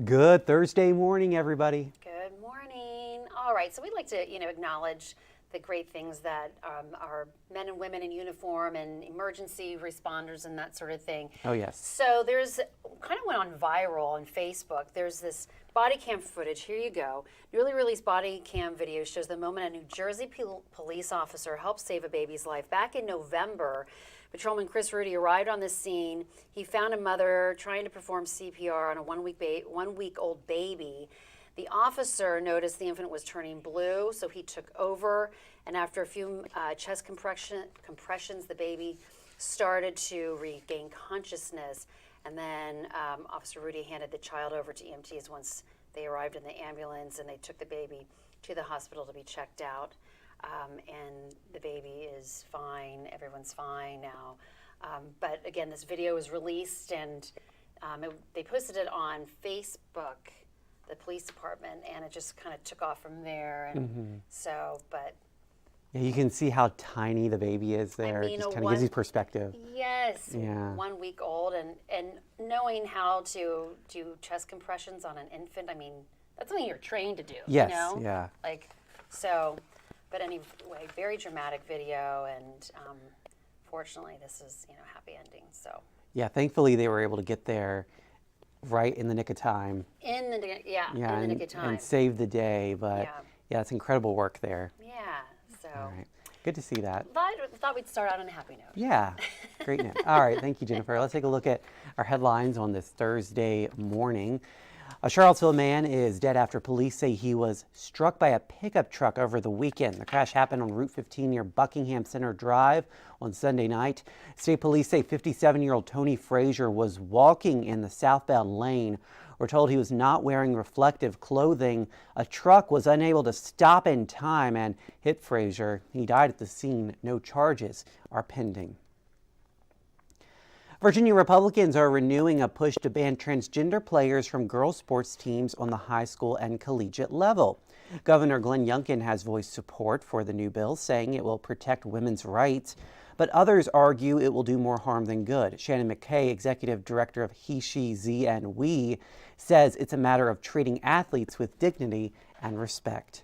Good Thursday morning, everybody. Good morning. All right, so we'd like to, acknowledge the great things that our men and women in uniform and emergency responders and that sort of thing. Oh, yes. So there's kind of went on viral on Facebook. There's this body cam footage. Here you go. Newly released body cam video shows the moment a New Jersey police officer helped save a baby's life. Back in November, Patrolman Chris Rudy arrived on the scene. He found a mother trying to perform CPR on a one-week-old baby. The officer noticed the infant was turning blue, so he took over, and after a few chest compressions, the baby started to regain consciousness. And then Officer Rudy handed the child over to EMTs once they arrived in the ambulance, and they took the baby to the hospital to be checked out. And the baby is fine. Everyone's fine now. But again, this video was released, and they posted it on Facebook, the police department, and it just kind of took off from there. And but yeah, you can see how tiny the baby is there. I mean, it just kind of gives you perspective. Yes, Yeah. 1 week old, and knowing how to do chest compressions on an infant. I mean, that's something you're trained to do. Yes, you know? yeah. Like, so, but anyway, very dramatic video, and fortunately, this is happy ending. So. Yeah, thankfully they were able to get there right in the nick of time. In the nick of time. And save the day, but yeah, it's incredible work there. Yeah. So. All right. Good to see that. Thought we'd start out on a happy note. Yeah, great note. All right, thank you, Jennifer. Let's take a look at our headlines on this Thursday morning. A Charlottesville man is dead after police say he was struck by a pickup truck over the weekend. The crash happened on Route 15 near Buckingham Center Drive on Sunday night. State police say 57-year-old Tony Frazier was walking in the southbound lane. We're told he was not wearing reflective clothing. A truck was unable to stop in time and hit Frazier. He died at the scene. No charges are pending. Virginia Republicans are renewing a push to ban transgender players from girls' sports teams on the high school and collegiate level. Governor Glenn Youngkin has voiced support for the new bill, saying it will protect women's rights, but others argue it will do more harm than good. Shannon McKay, executive director of He, She, Z, and We, says it's a matter of treating athletes with dignity and respect.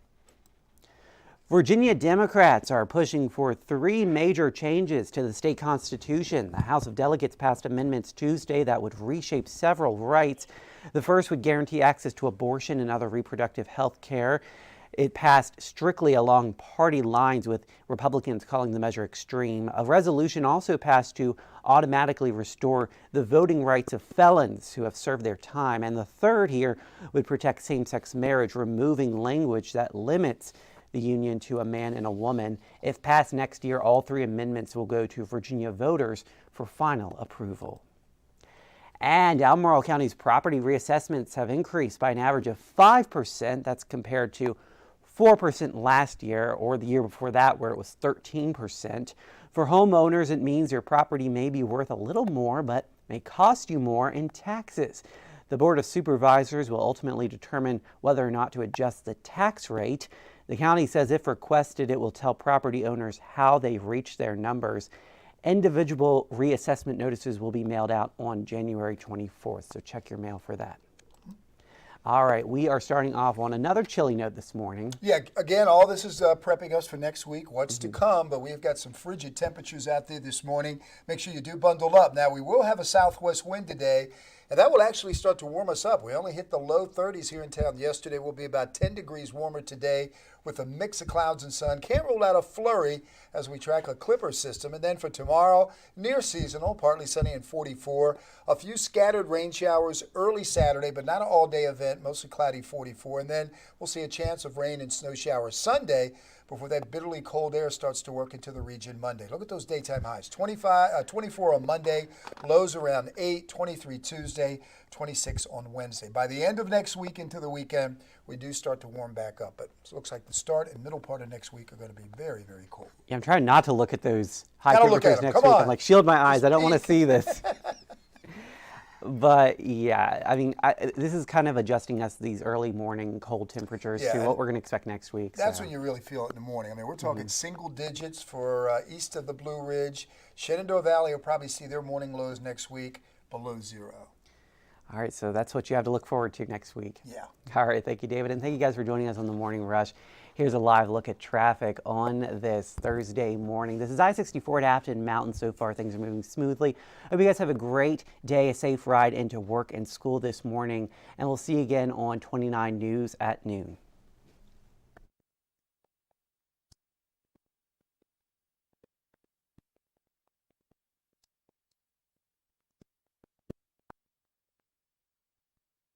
Virginia Democrats are pushing for 3 major changes to the state constitution. The House of Delegates passed amendments Tuesday that would reshape several rights. The first would guarantee access to abortion and other reproductive health care. It passed strictly along party lines, with Republicans calling the measure extreme. A resolution also passed to automatically restore the voting rights of felons who have served their time. And the third here would protect same-sex marriage, removing language that limits the union to a man and a woman. If passed next year, all 3 amendments will go to Virginia voters for final approval. And Albemarle County's property reassessments have increased by an average of 5%. That's compared to 4% last year, or the year before that, where it was 13%. For homeowners, it means your property may be worth a little more, but may cost you more in taxes. The Board of Supervisors will ultimately determine whether or not to adjust the tax rate. The county says if requested, it will tell property owners how they've reached their numbers. Individual reassessment notices will be mailed out on January 24th, so check your mail for that. All right, we are starting off on another chilly note this morning. Yeah, again, all this is prepping us for next week, what's to come, but we've got some frigid temperatures out there this morning. Make sure you do bundle up. Now, we will have a southwest wind today, and that will actually start to warm us up. We only hit the low 30s here in town yesterday. We'll be about 10 degrees warmer today with a mix of clouds and sun. Can't rule out a flurry as we track a clipper system. And then for tomorrow, near seasonal, partly sunny and 44. A few scattered rain showers early Saturday, but not an all-day event, mostly cloudy, 44. And then we'll see a chance of rain and snow showers Sunday before that bitterly cold air starts to work into the region Monday. Look at those daytime highs. 24 on Monday, lows around 8, 23 Tuesday, 26 on Wednesday. By the end of next week into the weekend, we do start to warm back up. But it looks like the start and middle part of next week are going to be very, very cold. Yeah, I'm trying not to look at those high Gotta look temperatures at 'em. next Come week. on. I'm like, shield my eyes. Just I don't want to peek. see this. But yeah, I mean, this is kind of adjusting us these early morning cold temperatures to Yeah. what we're going to expect next week. That's so. when you really feel it in the morning. I mean, we're talking single digits for east of the Blue Ridge. Shenandoah Valley will probably see their morning lows next week below 0. All right, so that's what you have to look forward to next week. Yeah. All right, thank you, David, and thank you guys for joining us on the Morning Rush. Here's a live look at traffic on this Thursday morning. This is I-64 at Afton Mountain. So far, things are moving smoothly. Hope you guys have a great day, a safe ride into work and school this morning, and we'll see you again on 29 News at noon.